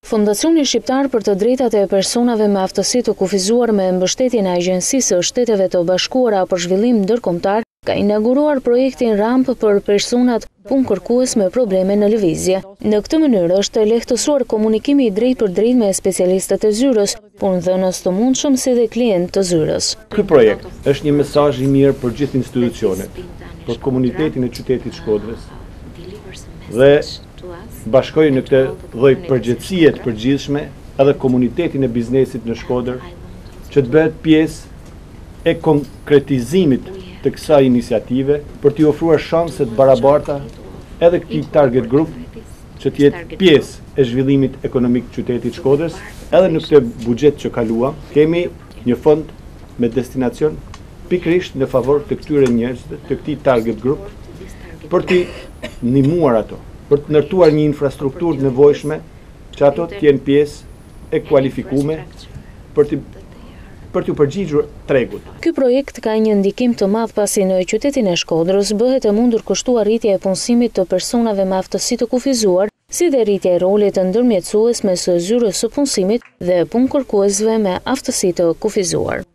Fondacioni Shqiptar për të drejtat e personave me aftësi të kufizuar me mbështetjen e Agjencisë së Shteteve të Bashkuara për zhvillim ndërkombëtar ka inauguruar projektin rampë për personat punëkërkues me probleme në lëvizje. Në këtë mënyrë është lehtësuar komunikimi i drejt për drejt me specialistët e zyrës, punëdhënës të mundshëm si dhe klient të zyrës. Ky projekt është një mesazh i mirë për gjithë institucionet, për komunitetin e qytetit Shkodrës dhe bashkojë në këtë lloj përgjegjësie të përgjithshme edhe komunitetin e biznesit në Shkodër që të bëhet pjesë e konkretizimit të kësaj iniciative për t'i ofruar shanse të barabarta edhe këtij target group që të jetë pjesë e zhvillimit ekonomik të qytetit Shkodrës. Edhe në këtë buxhet që kaluam kemi një fond me destinacion pikërisht në favor të këtyre njerëzve, të këtij target group, për t'i ndihmuar ato, për të ndërtuar një infrastrukturë nevojshme që ato të jenë pjesë e kualifikuar për t'u përgjigjur tregut. Ky projekt ka një ndikim të madh pasi në qytetin e Shkodrës bëhet e mundur kështu arritja e punësimit të personave me aftësi të kufizuar, si dhe rritja e rolit të ndërmjetësues mes zyrës së punësimit dhe punëkërkuesve me aftësi të kufizuar.